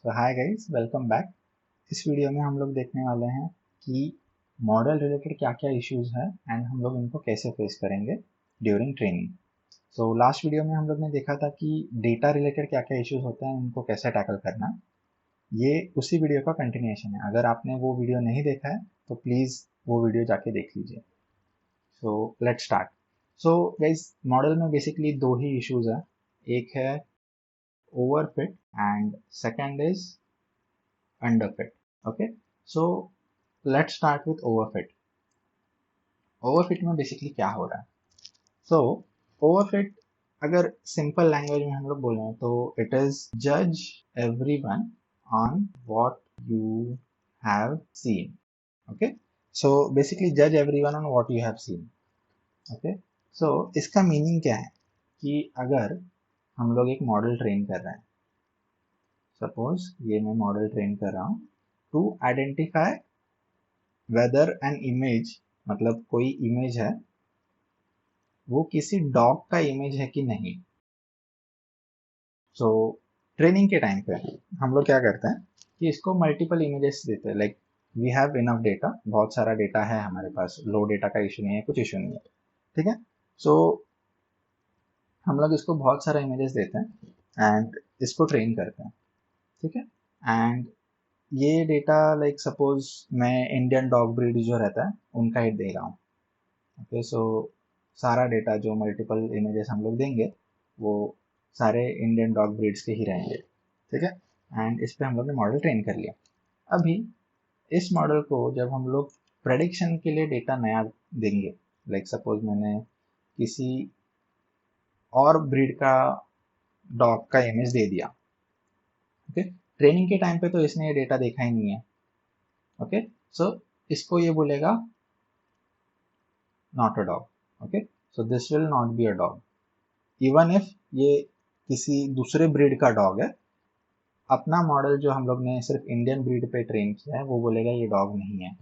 तो hi guys, welcome back. इस video में हम लोग देखने वाले हैं कि मॉडल रिलेटेड क्या क्या इश्यूज हैं एंड हम लोग इनको कैसे फेस करेंगे during training. So last video में हम लोग ने देखा था कि डेटा रिलेटेड क्या क्या इश्यूज होते हैं, उनको कैसे टैकल करना है। ये उसी वीडियो का कंटिन्यूएशन है। अगर आपने वो वीडियो नहीं देखा है तो प्लीज़ वो वीडियो जाके देख लीजिए। So let's start. So guys, model में बेसिकली दो ही इश्यूज हैं। एक है overfit and second is underfit. Okay, so let's start with overfit. overfit में बेसिकली क्या हो रहा है? so overfit अगर सिंपल लैंग्वेज में हम लोग बोलें तो इट इज जज everyone on what you have seen. Okay, so basically जज everyone on what you have seen. Okay, so इसका मीनिंग क्या है कि अगर हम लोग एक मॉडल ट्रेन कर रहे हैं, सपोज ये मैं मॉडल ट्रेन कर रहा हूँ to identify whether an image, मतलब कोई इमेज है वो किसी डॉग का इमेज है कि नहीं. सो ट्रेनिंग के टाइम पे हम लोग क्या करते हैं कि इसको मल्टीपल इमेजेस देते हैं. Like we have enough data, बहुत सारा डेटा है हमारे पास, लो डेटा का इशू नहीं है, कुछ इशू नहीं है. ठीक है, सो हम लोग इसको बहुत सारा इमेजेस देते हैं एंड इसको ट्रेन करते हैं. ठीक है, एंड ये डेटा लाइक सपोज मैं इंडियन डॉग ब्रीड जो रहता है उनका ही दे रहा हूँ. ओके, सो सारा डेटा जो मल्टीपल इमेजेस हम लोग देंगे वो सारे इंडियन डॉग ब्रीड्स के ही रहेंगे. ठीक है, एंड इस पे हम लोग ने मॉडल ट्रेन कर लिया. अभी इस मॉडल को जब हम लोग प्रेडिक्शन के लिए डेटा नया देंगे, लाइक सपोज मैंने किसी और ब्रीड का डॉग का इमेज दे दिया. ओके, ट्रेनिंग के टाइम पे तो इसने ये डेटा देखा ही नहीं है. ओके, सो इसको ये बोलेगा not a dog. Okay, so this will not be a dog even if ये किसी दूसरे ब्रीड का डॉग है. अपना मॉडल जो हम लोग ने सिर्फ इंडियन ब्रीड पे ट्रेन किया है वो बोलेगा ये डॉग नहीं है.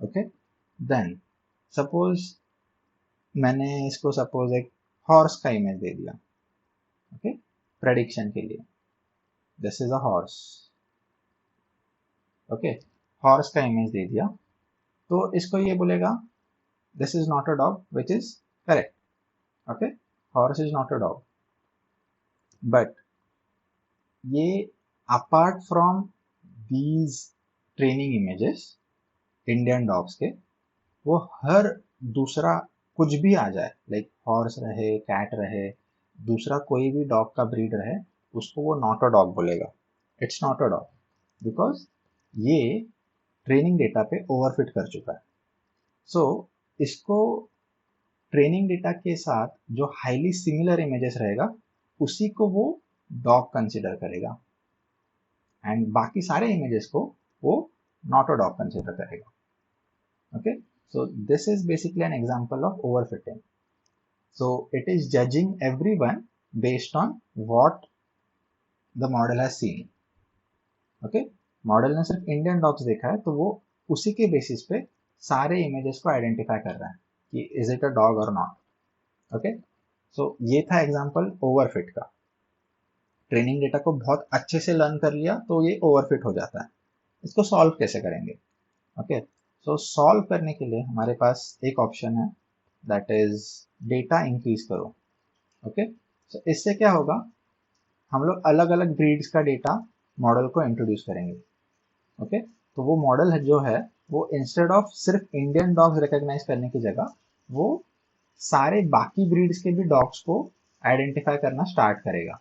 ओके, देन सपोज मैंने इसको सपोज एक हॉर्स का इमेज दे दिया. ओके, प्रेडिक्शन के लिए this is a horse. Okay, horse का इमेज दे दिया तो इसको ये बोलेगा this is not a dog, which is correct. Okay, horse is not a dog, but ये apart from these training images Indian dogs के, वो हर दूसरा कुछ भी आ जाए, लाइक हॉर्स रहे, कैट रहे, दूसरा कोई भी डॉग का ब्रीड रहे, उसको वो नॉट अ डॉग बोलेगा. It's not a dog because ये ट्रेनिंग डेटा पे ओवरफिट कर चुका है. सो इसको ट्रेनिंग डेटा के साथ जो हाईली सिमिलर इमेजेस रहेगा उसी को वो डॉग कंसिडर करेगा एंड बाकी सारे इमेजेस को वो नॉट अ डॉग कंसिडर करेगा. Okay, so this is basically an example of overfitting. So it is judging everyone based on what the model has seen. Okay, model ने सिर्फ Indian dogs देखा है तो वो उसी के बेसिस पे सारे इमेजेस को आइडेंटिफाई कर रहा है कि इज इट अ डॉग और नॉट. ओके, सो ये था एग्जांपल ओवरफिट का. ट्रेनिंग डेटा को बहुत अच्छे से लर्न कर लिया तो ये ओवरफिट हो जाता है. इसको सॉल्व कैसे करेंगे? ओके, सो सॉल्व करने के लिए हमारे पास एक ऑप्शन है, दैट इज डेटा इंक्रीज करो. ओके, सो इससे क्या होगा, हम लोग अलग अलग ब्रीड्स का डेटा मॉडल को इंट्रोड्यूस करेंगे. ओके, तो वो मॉडल जो है वो इंस्टेड ऑफ सिर्फ इंडियन डॉग्स रिकॉग्नाइज करने की जगह वो सारे बाकी ब्रीड्स के भी डॉग्स को आइडेंटिफाई करना स्टार्ट करेगा.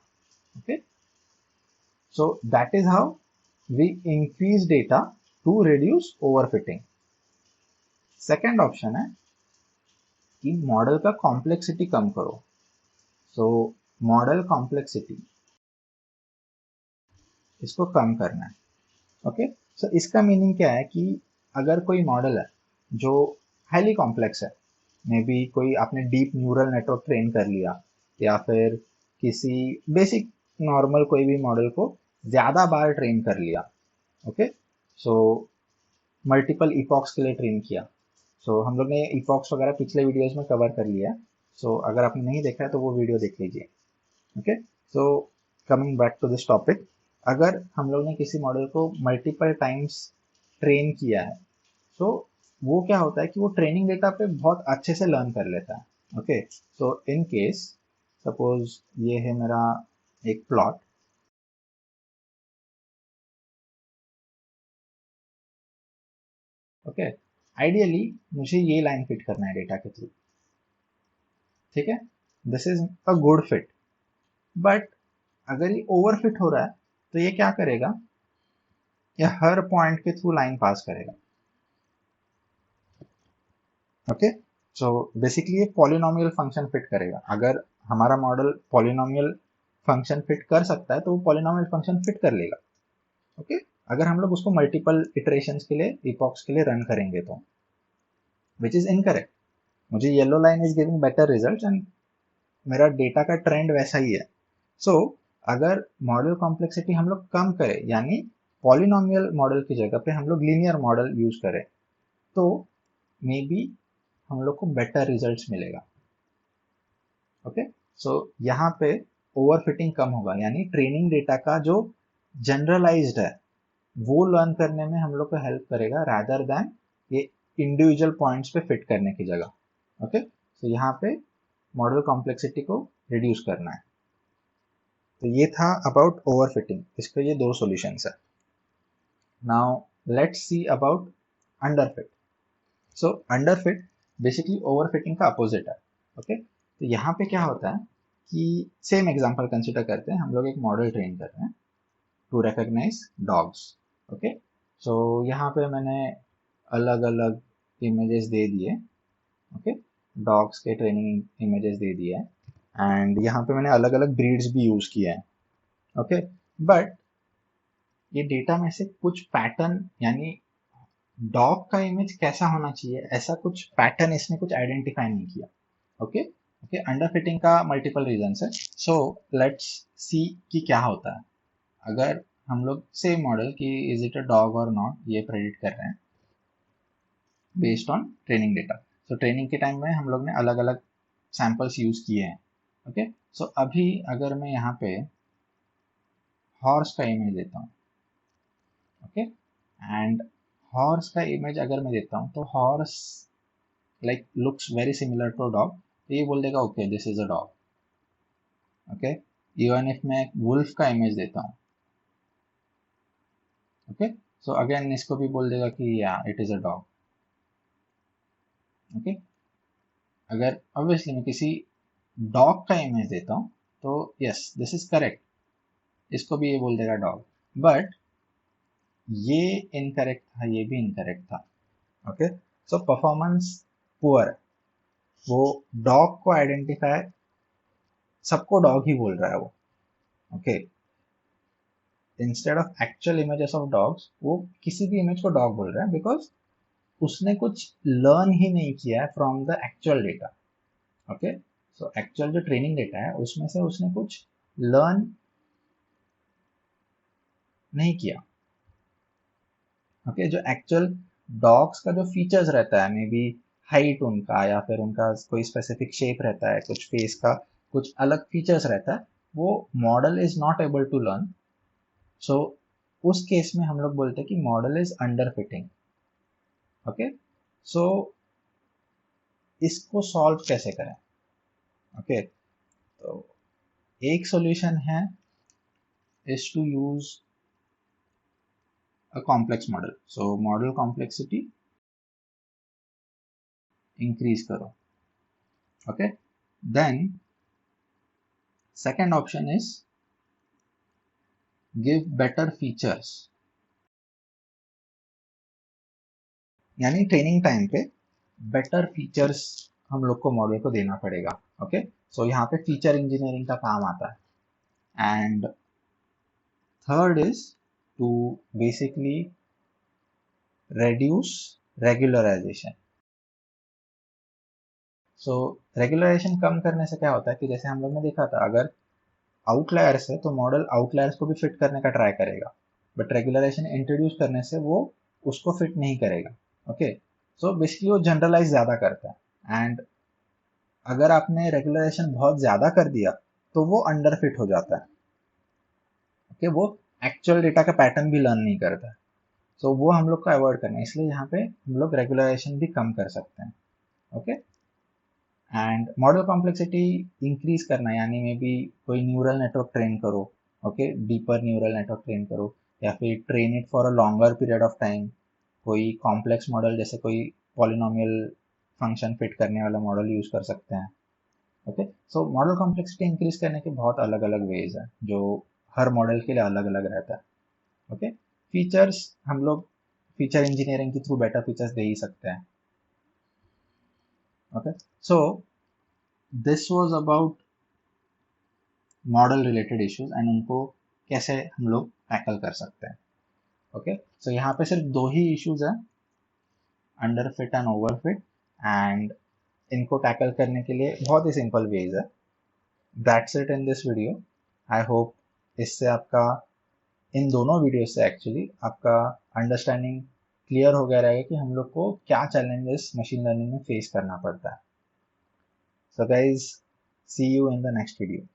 Okay, so that is how we increase data to reduce overfitting. Second option है कि मॉडल का कॉम्प्लेक्सिटी कम करो. सो मॉडल कॉम्प्लेक्सिटी इसको कम करना है. ओके, सो इसका मीनिंग क्या है कि अगर कोई मॉडल है जो हाईली कॉम्प्लेक्स है, मे बी कोई आपने डीप न्यूरल नेटवर्क ट्रेन कर लिया या फिर किसी बेसिक नॉर्मल कोई भी मॉडल को ज़्यादा बार ट्रेन कर लिया. ओके, सो मल्टीपल इपॉक्स के लिए ट्रेन किया. सो हम लोग ने इपॉक्स वगैरह पिछले वीडियोस में कवर कर लिया है. सो अगर आपने नहीं देखा है तो वो वीडियो देख लीजिए. Okay, so coming back to this topic, अगर हम लोग ने किसी मॉडल को मल्टीपल टाइम्स ट्रेन किया है तो वो क्या होता है कि वो ट्रेनिंग डेटा पे बहुत अच्छे से लर्न कर लेता है। Okay, so in case suppose ये है मेरा एक प्लॉट। ओके, आइडियली मुझे ये लाइन फिट करना है डेटा के थ्रू, ठीक है, this is a good fit. But अगर ये ओवर फिट हो रहा है तो ये क्या करेगा, ये हर पॉइंट के थ्रू लाइन पास करेगा। ओके, सो बेसिकली ये पॉलिनोमियल फंक्शन फिट करेगा। अगर हमारा मॉडल पॉलिनोमियल फंक्शन फिट कर सकता है तो वो पॉलिनोमियल फंक्शन फिट कर लेगा। ओके, अगर हम लोग उसको मल्टीपल इटरेशंस के लिए, इपॉक्स के लिए रन करेंगे तो, विच इज इनकरेक्ट। मुझे yellow line is giving better result and मेरा डेटा का ट्रेंड वैसा ही है। सो अगर मॉडल कॉम्प्लेक्सिटी हम लोग कम करें, यानी पॉलिनोमियल मॉडल की जगह पे हम लोग लीनियर मॉडल यूज करें, तो मे बी हम लोग को बेटर रिजल्ट्स मिलेगा। ओके, सो यहाँ पे ओवरफिटिंग कम होगा, यानी ट्रेनिंग डेटा का जो जनरलाइज्ड है वो लर्न करने में हम लोग को हेल्प करेगा रादर देन ये इंडिविजुअल पॉइंट्स पे फिट करने की जगह। ओके, तो यहाँ पे मॉडल कॉम्प्लेक्सिटी को रिड्यूस करना है। तो ये था अबाउट ओवरफिटिंग, इसके ये दो सॉल्यूशंस है। Now let's see about underfit. So underfit basically overfitting का अपोजिट है। ओके, तो यहाँ पे क्या होता है कि सेम एग्जांपल कंसिडर करते हैं, हम लोग एक मॉडल ट्रेन कर रहे हैं टू रिकॉग्नाइज डॉग्स। ओके, सो यहाँ पे मैंने अलग अलग इमेजेस दे दिए। ओके, डॉग्स के ट्रेनिंग इमेजेस दे दिए एंड यहाँ पे मैंने अलग अलग ब्रीड्स भी यूज किए हैं। ओके, बट ये डेटा में से कुछ पैटर्न, यानी डॉग का इमेज कैसा होना चाहिए ऐसा कुछ पैटर्न इसने कुछ आइडेंटिफाई नहीं किया। ओके, ओके, अंडरफिटिंग का मल्टीपल रीजंस है। सो लेट्स सी कि क्या होता है अगर हम लोग सेम मॉडल की इज इट अ डॉग और नॉट ये प्रेडिक्ट कर रहे हैं based on training data. So training के टाइम में हम लोग ने अलग अलग सैंपल्स यूज किए हैं। ओके, सो अभी अगर मैं यहाँ पे हॉर्स का इमेज देता हूँ, ओके, एंड हॉर्स का इमेज अगर मैं देता हूँ तो horse like looks very similar to dog, तो ये बोल देगा okay this is a dog. Okay, even if मैं वुल्फ का इमेज देता हूँ, ओके, सो अगेन इसको भी बोल देगा कि या it is a dog. Okay, अगर ऑब्वियसली मैं किसी डॉग का इमेज देता हूँ तो यस दिस इज करेक्ट, इसको भी ये बोल देगा डॉग। बट ये इनकरेक्ट था, ये भी इनकरेक्ट था। ओके, सो परफॉर्मेंस पुअर, वो डॉग को आइडेंटिफाई, सबको डॉग ही बोल रहा है वो। Okay, instead of actual images of dogs वो किसी भी इमेज को डॉग बोल रहा है बिकॉज उसने कुछ लर्न ही नहीं किया है from the actual data. Okay, so actual जो ट्रेनिंग डेटा है उसमें से उसने कुछ लर्न नहीं किया। ओके, जो एक्चुअल डॉग्स का जो फीचर्स रहता है, मे बी हाइट उनका या फिर उनका कोई स्पेसिफिक शेप रहता है, कुछ फेस का कुछ अलग फीचर्स रहता है, वो model is not able to learn. So उस केस में हम लोग बोलते हैं कि model is under fitting. Okay, so इसको सॉल्व कैसे करें? ओके, तो एक सॉल्यूशन है is to use a complex model. So model complexity increase करो। Okay, then second option is give better features, यानी ट्रेनिंग टाइम पे बेटर फीचर्स हम लोग को मॉडल को देना पड़ेगा। ओके, सो यहाँ पे फीचर इंजीनियरिंग का काम आता है। And third is to basically reduce regularization। So regularization कम करने से क्या होता है कि जैसे हम लोग ने देखा था, अगर आउटलायर्स है तो मॉडल आउटलायर्स को भी फिट करने का ट्राई करेगा, बट रेगुलराइजेशन इंट्रोड्यूस करने से वो उसको फिट नहीं करेगा। ओके, सो बेसिकली वो जनरलाइज ज्यादा करता है एंड अगर आपने रेगुलराइजेशन बहुत ज्यादा कर दिया तो वो अंडर फिट हो जाता है। ओके, वो एक्चुअल डेटा का पैटर्न भी लर्न नहीं करता। सो वो हम लोग को अवॉइड करना है, इसलिए यहाँ पे हम लोग रेगुलराइजेशन भी कम कर सकते हैं। Okay, and model complexity increase करना, यानी मे बी कोई न्यूरल नेटवर्क ट्रेन करो, okay, deeper neural network train करो, या फिर train it for a longer period of time, कोई कॉम्प्लेक्स मॉडल जैसे कोई पॉलिनोमियल फंक्शन फिट करने वाला मॉडल यूज कर सकते हैं। ओके, सो मॉडल कॉम्प्लेक्सिटी इंक्रीज करने के बहुत अलग अलग वेज है, जो हर मॉडल के लिए अलग अलग रहता है। ओके, फीचर्स हम लोग फीचर इंजीनियरिंग के थ्रू बेटर फीचर्स दे ही सकते हैं। Okay, so this was about model related issues and उनको कैसे हम लोग टैकल कर सकते हैं। ओके, सो यहाँ पे सिर्फ दो ही इश्यूज हैं, under fit and over fit, and इनको टैकल करने के लिए बहुत ही सिंपल वेज है। That's it in this video. I hope इससे आपका, इन दोनों वीडियो से एक्चुअली आपका अंडरस्टैंडिंग क्लियर हो गया रहेगा कि हम लोग को क्या चैलेंजेस मशीन लर्निंग में फेस करना पड़ता है। So guys, see you in the next video.